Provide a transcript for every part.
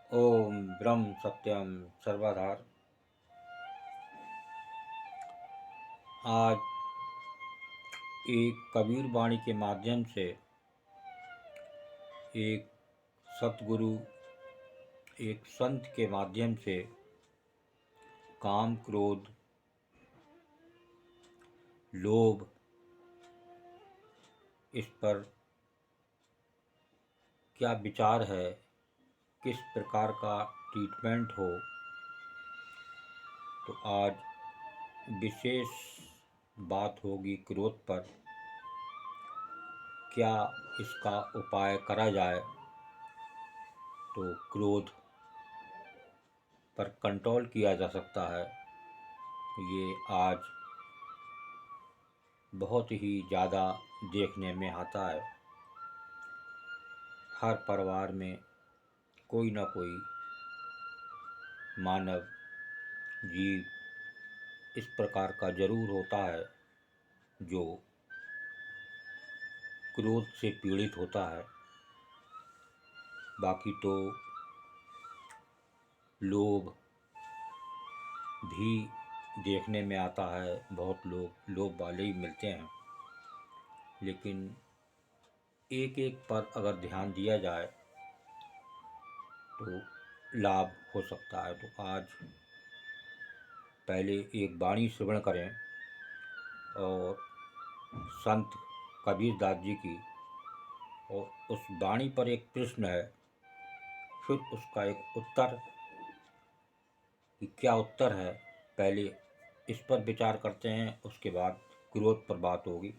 ओम ब्रह्म सत्यम सर्वधार। आज एक कबीर वाणी के माध्यम से एक सतगुरु, एक संत के माध्यम से काम, क्रोध, लोभ, इस पर क्या विचार है, किस प्रकार का ट्रीटमेंट हो, तो आज विशेष बात होगी क्रोध पर। क्या इसका उपाय करा जाए तो क्रोध पर कंट्रोल किया जा सकता है। ये आज बहुत ही ज़्यादा देखने में आता है। हर परिवार में कोई ना कोई मानव जीव इस प्रकार का जरूर होता है जो क्रोध से पीड़ित होता है। बाकी तो लोभ भी देखने में आता है, बहुत लोग लोभ वाले ही मिलते हैं, लेकिन एक एक पर अगर ध्यान दिया जाए तो लाभ हो सकता है। तो आज पहले एक वाणी श्रवण करें और संत कबीर दास जी की, और उस वाणी पर एक प्रश्न है, फिर उसका एक उत्तर कि क्या उत्तर है। पहले इस पर विचार करते हैं, उसके बाद क्रोध पर बात होगी।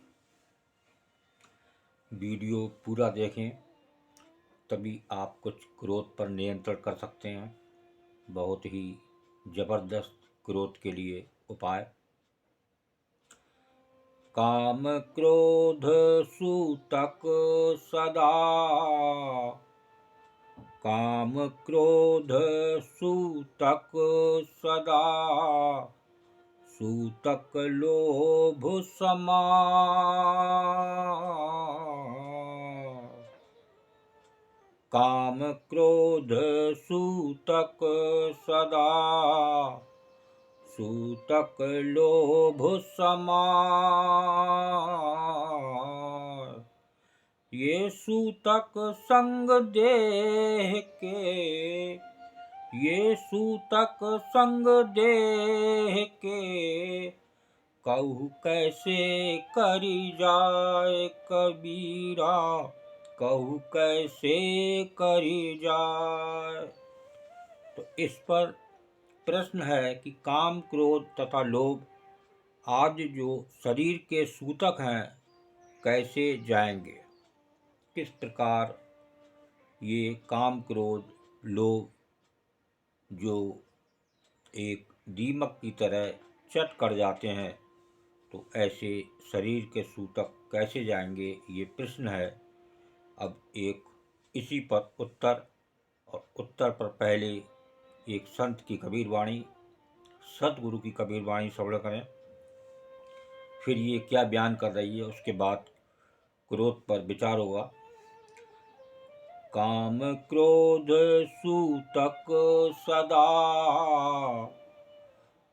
वीडियो पूरा देखें, तभी आप कुछ क्रोध पर नियंत्रण कर सकते हैं। बहुत ही जबरदस्त क्रोध के लिए उपाय। काम क्रोध सूतक सदा, काम क्रोध सूतक सदा, सूतक लोभ समा। काम क्रोध सूतक सदा, सूतक लोभ समा। ये सूतक संग देह के, ये सूतक संग देह के, कहु कैसे करी जाए कबीरा, कहु कैसे करी जाए। तो इस पर प्रश्न है कि काम, क्रोध तथा लोभ आज जो शरीर के सूतक हैं, कैसे जाएंगे, किस प्रकार ये काम, क्रोध, लोभ जो एक दीमक की तरह चट कर जाते हैं, तो ऐसे शरीर के सूतक कैसे जाएंगे, ये प्रश्न है। अब एक इसी पर उत्तर, और उत्तर पर पहले एक संत की कबीर वाणी, सतगुरु की कबीर वाणी श्रवण करें, फिर ये क्या बयान कर रही है, उसके बाद क्रोध पर विचार होगा। काम क्रोध सूतक सदा,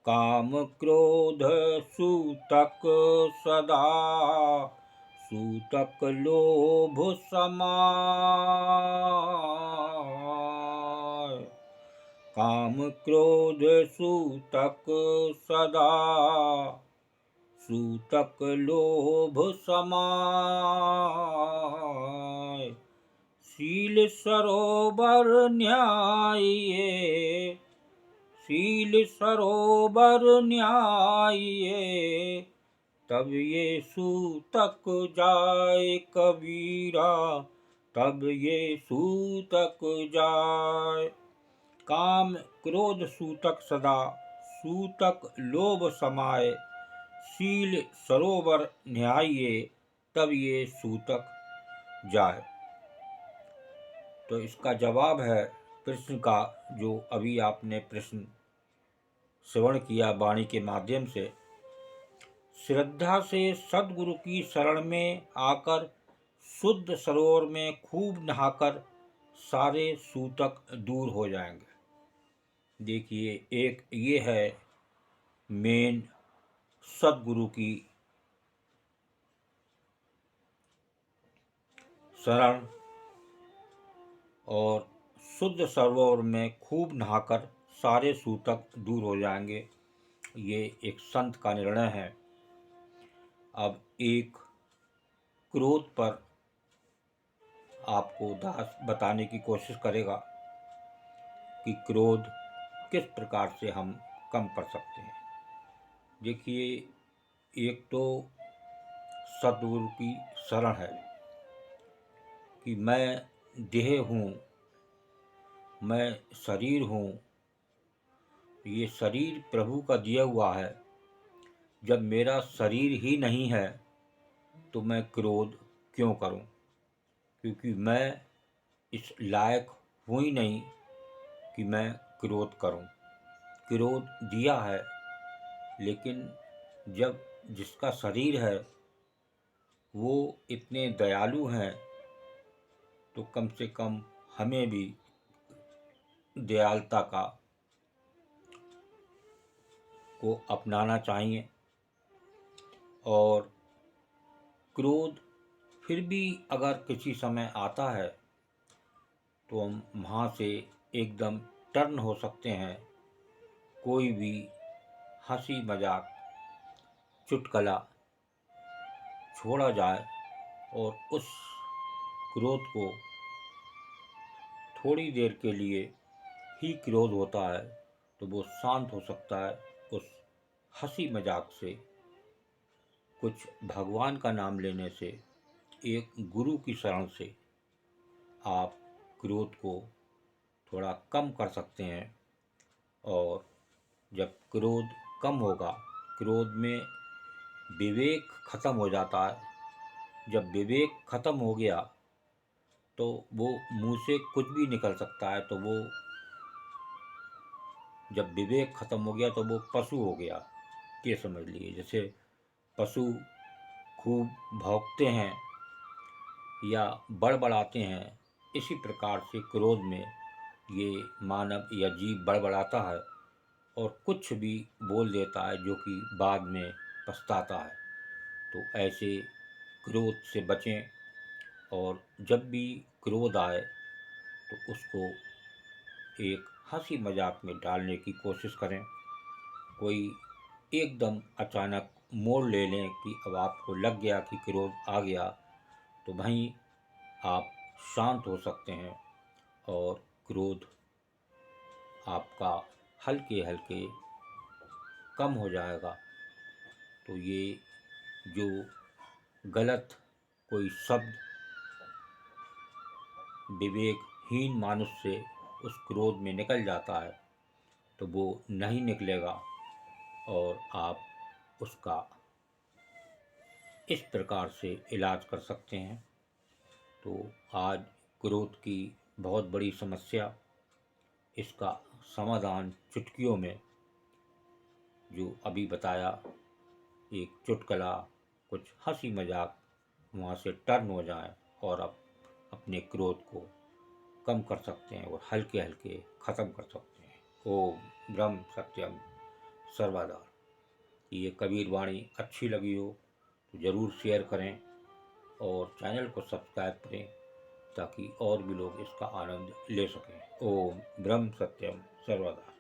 काम क्रोध सूतक सदा, सूतक लोभ समा। काम क्रोध सूतक सदा, सूतक लोभ समाय। शील सरोवर न्यायिए, शील सरोवर न्यायिए, तब ये सूतक जाए कबीरा, तब ये सूतक जाए। काम क्रोध सूतक सदा, सूतक लोभ समाए, शील सरोवर न्यायिए, तब ये सूतक जाए। तो इसका जवाब है प्रश्न का, जो अभी आपने प्रश्न श्रवण किया वाणी के माध्यम से। श्रद्धा से सद्गुरु की शरण में आकर, शुद्ध सरोवर में खूब नहाकर सारे सूतक दूर हो जाएंगे। देखिए, एक ये है मेन सद्गुरु की शरण, और शुद्ध सरोवर में खूब नहाकर सारे सूतक दूर हो जाएंगे। ये एक संत का निर्णय है। अब एक क्रोध पर आपको दास बताने की कोशिश करेगा कि क्रोध किस प्रकार से हम कम कर सकते हैं। देखिए, एक तो सद्गुरु की शरण है कि मैं देह हूँ, मैं शरीर हूँ, ये शरीर प्रभु का दिया हुआ है। जब मेरा शरीर ही नहीं है तो मैं क्रोध क्यों करूं? क्योंकि मैं इस लायक हूँ ही नहीं कि मैं क्रोध करूं। क्रोध दिया है, लेकिन जब जिसका शरीर है वो इतने दयालु हैं तो कम से कम हमें भी दयालुता को अपनाना चाहिए। और क्रोध फिर भी अगर किसी समय आता है तो हम वहाँ से एकदम टर्न हो सकते हैं। कोई भी हंसी मजाक चुटकुला छोड़ा जाए और उस क्रोध को, थोड़ी देर के लिए ही क्रोध होता है, तो वो शांत हो सकता है। उस हंसी मजाक से, कुछ भगवान का नाम लेने से, एक गुरु की शरण से आप क्रोध को थोड़ा कम कर सकते हैं। और जब क्रोध कम होगा, क्रोध में विवेक खत्म हो जाता है। जब विवेक खत्म हो गया तो वो मुंह से कुछ भी निकल सकता है। तो वो, जब विवेक खत्म हो गया तो वो पशु हो गया, ये समझ लीजिए। जैसे पशु खूब भौंकते हैं या बड़बड़ाते हैं, इसी प्रकार से क्रोध में ये मानव या जीव बड़बड़ाता है और कुछ भी बोल देता है जो कि बाद में पछताता है। तो ऐसे क्रोध से बचें, और जब भी क्रोध आए तो उसको एक हंसी मजाक में डालने की कोशिश करें। कोई एकदम अचानक मोड़ ले लें कि अब आपको लग गया कि क्रोध आ गया, तो वहीं आप शांत हो सकते हैं और क्रोध आपका हल्के हल्के कम हो जाएगा। तो ये जो गलत कोई शब्द विवेकहीन मानुष से उस क्रोध में निकल जाता है तो वो नहीं निकलेगा, और आप उसका इस प्रकार से इलाज कर सकते हैं। तो आज क्रोध की बहुत बड़ी समस्या, इसका समाधान चुटकियों में, जो अभी बताया, एक चुटकुला, कुछ हंसी मजाक, वहाँ से टर्न हो जाए और आप अपने क्रोध को कम कर सकते हैं और हल्के हल्के ख़त्म कर सकते हैं। ओम ब्रह्म सत्यम सर्वदा। ये कबीर वाणी अच्छी लगी हो तो ज़रूर शेयर करें और चैनल को सब्सक्राइब करें ताकि और भी लोग इसका आनंद ले सकें। ओम ब्रह्म सत्यम सर्वदा।